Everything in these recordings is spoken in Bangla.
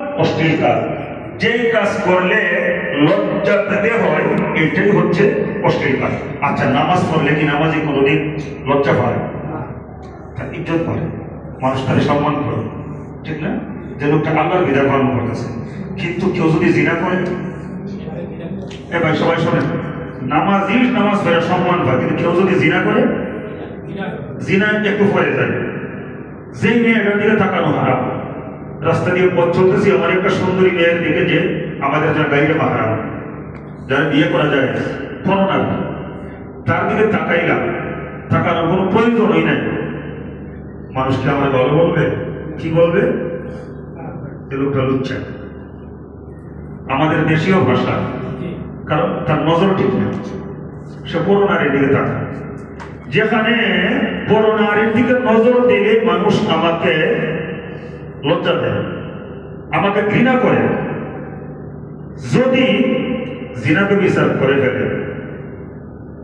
অশ্লীল কাজ, যেই কাজ করলে লজ্জা পেতে হয় এটাই হচ্ছে অশ্লীল কাজ। আচ্ছা, নামাজ পড়লে কি নামাজি কোনোদিন লজ্জা পায়? তার ইজ্জত করে, মানুষ তাকে সম্মান করে, ঠিক না? যে লোকটা আল্লাহর বিধান পালন করতেছে। কিন্তু কেউ যদি জিনা করে, এ ভাই সবাই শোনেন, নামাজি নামাজ পড়ে সম্মান পায়, কিন্তু কেউ যদি জিনা করে, জিনা একটু পরে যায়, যেই মেয়েটার দিকে তাকানো হারাম। রাস্তা দিয়ে পথ চলতেছি, আমার একটা সুন্দরী মেয়ের দিকে, যে আমাদের যার গাড়িটা হারাম, যারা বিয়ে করা যায় করোনা, তার দিকে তাকাইলাম, তাকানোর কোনো প্রয়োজনই নাই। মানুষকে আমার ভালো বলবে, কি বলবে? এ লোকটা লুচ্ছা। আমাদের দেশীয় ভাষা, কারণ তার নজর ঠিক না, সে বড় নারীর দিকে তাকায়। যেখানে বড় নারীর দিকে নজর দিলে মানুষ আমাকে লজ্জা দেয়, আমাকে ঘৃণা করে। যদি জিনাকে বিচার করে ফেলে,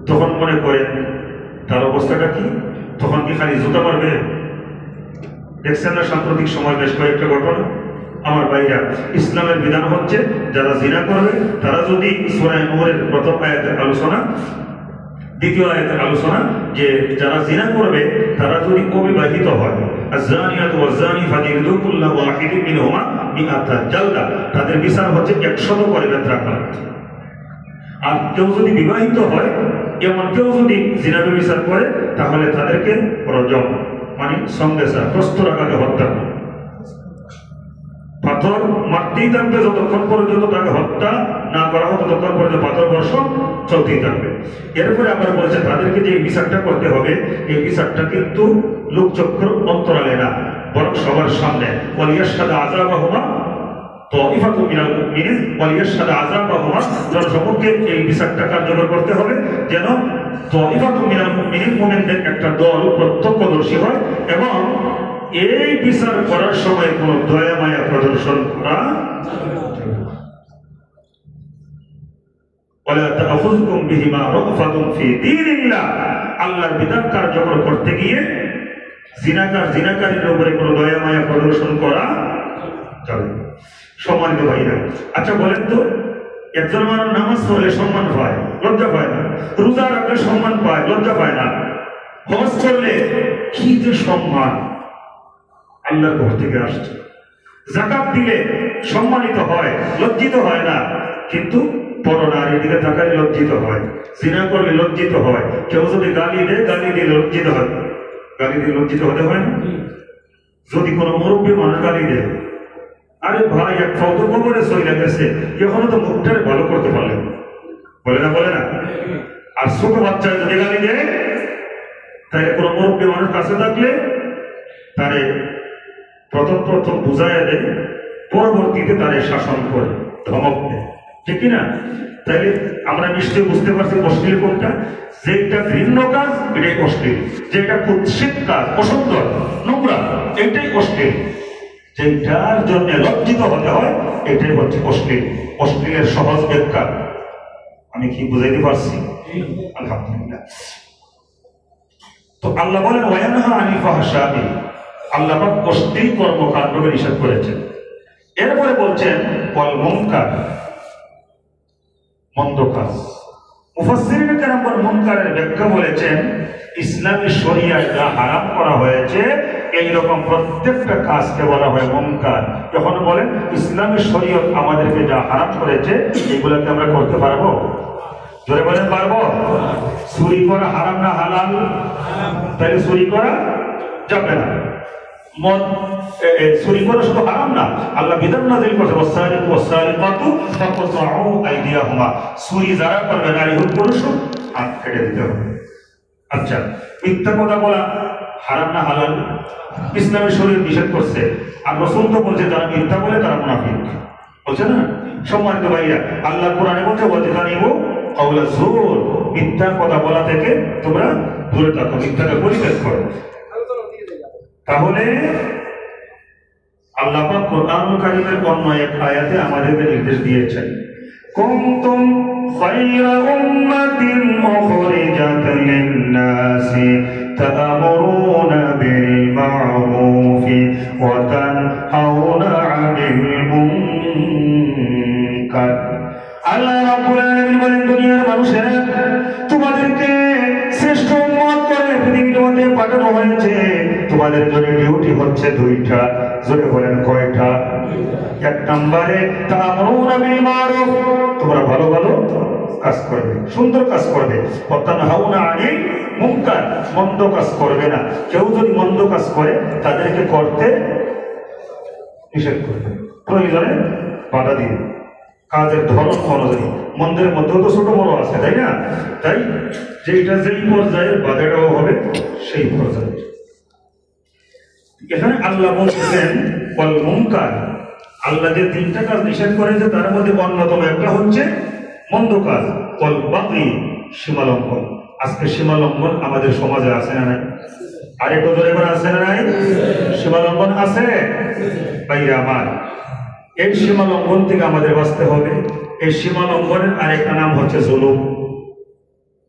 তখন মনে করেন তার অবস্থাটা কি? তখন কি খালি জুতা মারবে? দেখছেন না সাম্প্রতিক সময় বেশ কয়েকটা ঘটনা? আমার ভাইরা, ইসলামের বিধান হচ্ছে যারা জিনা করবে তারা যদি সূরা নূরের প্রথম আয়াতের আলোচনা, দ্বিতীয় আয়াতের আলোচনা, যে যারা জিনা করবে তারা যদি অবিবাহিত হয়, আয-যানিয়াতু ওয়াজ-যানি ফাজলিদু কুল্লা ওয়াহিদিন মিনহুমা মিআতা জালদা, তাদের বিচার হচ্ছে 100 করে বেত্রাঘাত। আর কেউ যদি বিবাহিত হয়, এমন কেউ যদি জিনা বিচার করে, তাহলে তাদেরকে রজম, মানে সন্দেশা, প্রস্তরাঘাতে হত্যা, পাথর মারতেই থাকবে যতক্ষণ পর্যন্ত তাকে হত্যা না করা হয়, ততক্ষণ পর্যন্ত পাথর বর্ষণ চলতেই থাকবে। এরপরে আবার বলেছে তাদেরকে যে বিচারটা করতে হবে, এই বিচারটা কিন্তু লোকচক্ষুর অন্তরালে না, বরং সবার সামনে। ওয়ালিয়াশহাদু আযাবাহুমা তাইফাতুম মিনাল মুমিনিন ওয়ালিয়াশহাদু আযাবাহুমা, জনসমক্ষে এই বিচারটা কার্যকর করতে হবে, যেন তাইফাতুম মিনাল মুমিনিন, মুমিনদের একটা দল প্রত্যক্ষদর্শী হয়, এবং এই বিচার করার সময় কোন দয়া মায়া প্রদর্শন করা আল্লাহর বিধান কার্যকর করতে গিয়ে জিনাকারীর উপরে কোন দয়া মায়া প্রদর্শন করা যাবে। সম্মানিত ভাইরা, আচ্ছা বলেন তো, একজন মানুষ নামাজ পড়লে সম্মান পায়, লজ্জা পায় না? রোজা রাখলে সম্মান পায়, লজ্জা পায় না? হজ করলে কি যে সম্মান, আল্লাহর ঘর থেকে আসছে। যাকাত দিলে সম্মানিত হয়, লজ্জিত হয় না। কিন্তু বড় নারীর দিকে তাকালে লজ্জিত হয়, জিনা করলে লজ্জিত হয়। কেউ যদি গালি দেয়, গালি দিয়ে লজ্জিত হয়, গালি দিয়ে লজ্জিত হতে হয় না? যদি কোনো মুরব্বী মানুষ গালি দেয়, আরে ভাই এক ফত কবরে সইলা গেছে, এখনো তো মুখটারে ভালো করতে পারলেন, বলে না? বলে না? আর ছোট বাচ্চায় যদি গালি দেয়, তাহলে কোনো মুরব্বী মানুষ কাছে থাকলে তারে প্রথম বুঝাইয়া দেয়, পরবর্তীতে তারে শাসন করে, ধমক দেয়, ঠিক কিনা? তাইলে আমরা নিশ্চয়ই বুঝতে পারছি অশ্লীল কোনটা। যেটা ঘৃণ্য কাজ এটাই অশ্লীল, যেটা কুৎসিত কাজ, অসুন্দর, নোংরা, এটাই অশ্লীল। যেটার জন্য লজ্জিত হতে হয় এটাই হচ্ছে অশ্লীল। অশ্লীলের সহজ ব্যাখ্যা আমি কি বুঝাইতে পারছি? আলহামদুলিল্লাহ। তো আল্লাহ বলেন ওয়ায়ানহা আনিল ফাহশাই, আল্লাহ পাক অশ্লীল কর্মকাণ্ডকে নিষেধ করেছেন। এরপরে বলছেন ওয়াল মুনকার, মন্দ কাজ। মুফাসসিরিন কেরামগণ মুনকারের ব্যাখ্যা বলেছেন, ইসলামী শরিয়ায় যা হারাম করা হয়েছে এইরকম প্রত্যেকটা কাজকে বলা হয় মুনকার। যখন বলেন ইসলামী শরীয়ত আমাদেরকে যা হারাম করেছে এগুলোকে আমরা করতে পারবো? জোরে বলেন পারবো? চুরি করা হারাম না হালাল? তাহলে চুরি করা যাবে না। মদ চুরি করা শুধু হারাম না, আল্লাহ বিধান নাযিল করেছে ওয়াসারিকু ওয়াসারিকাতু ফাকতাউ আইদিয়াহুমা, চুরি যারা করবে নারী হোক পুরুষ হোক হাত কেটে দিতে হবে। আচ্ছা, মিথ্যা কথা বলা হারাম না হালাল? ইসলামের শরীয়ত নিষেধ করছে, আর রাসূল তো বলছে যারা মিথ্যা বলে তারা মুনাফিক, বলছে না? সম্মানিত ভাইরা, আল্লাহ কোরআনে বলছে ওয়াজতানিবু কাওলা যুর, মিথ্যা কথা বলা থেকে তোমরা দূরে থাকো, মিথ্যাকে পরিত্যাগ করো। তাহলে আল্লাহ পাক কোরআনুল কারীমের অন্য এক আয়াতে আমাদেরকে নির্দেশ দিয়েছেন, কুনতুম খায়রা উম্মাতিন উখরিজাত লিন-নাসি তা'মুরুনা বিল মা'রুফি ওয়া তানহাউনা 'আনিল মুনকার। আল্লাহ রাব্বুল আলামিন বলেন, দুনিয়ার মানুষেরা তোমাদেরকে শ্রেষ্ঠ উম্মত করে পৃথিবীর মধ্যে পাঠানো হয়েছে। তোমাদের জন্য ডিউটি হচ্ছে দুইটা। জোরে বলেন কয়টা? এক নম্বরে তা'মুরুনা বিল মারুফ, তোমরা ভালো ভালো কাজ করবে, সুন্দর কাজ করবে। ওয়া তানহাউনা আনিল মুনকার, মন্দ কাজ করবে না। কেউ যদি মন্দ কাজ করে তাদেরকে করতে নিষেধ করবে, প্রয়োজনে বাধা দিবে, কাজের ধরন অনুযায়ী। মন্দিরের মধ্যেও তো ছোট বড় আছে, তাই না? তাই যেটা যেই পর্যায়ে বাধাটাও হবে সেই পর্যায়ে। এখানে আল্লাহ বলছেন ওয়াল মুনকার, আল্লাহ যে তিনটা কাজ নিষেধ করেছে তার মধ্যে অন্যতম একটা হচ্ছে মন্দ কাজ। ওয়াল বাগি, সীমা লঙ্ঘন। আজকে সীমা লঙ্ঘন আমাদের সমাজে আছে না নাই? আরেকটু জোরে করে আছে না নাই? সীমা লঙ্ঘন আছে ভাইরা আমার। এই সীমা লঙ্ঘন থেকে আমাদের বাঁচতে হবে। এই সীমা লঙ্ঘনের আরেকটা নাম হচ্ছে জুলুম।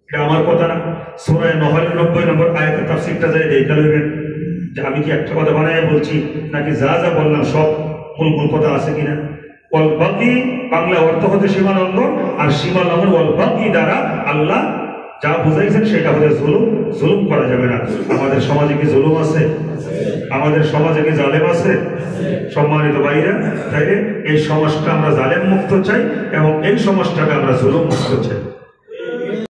এটা আমার কথা না, সূরা ৯৯ নম্বর আয়াতের তাফসীরটা যাই দেখে নেবেন যে আমি কি একটা কথা বানায় বলছি নাকি যা যা বললাম সব মূল কথা আছে কিনা। ওয়াল বাগি বাংলা অর্থ হচ্ছে সীমা লঙ্ঘন, আর সীমা লঙ্ঘন ওয়াল বাগি দ্বারা আল্লাহ যা বুঝাইছেন সেটা হচ্ছে জুলুম। জুলুম করা যাবে না। আমাদের সমাজে কি জুলুম আছে? আমাদের সমাজে কি জালেম আছে? সম্মানিত ভাইরা, তাইলে এই সমাজটা আমরা জালেম মুক্ত চাই এবং এই সমাজটাকে আমরা জুলুম মুক্ত চাই।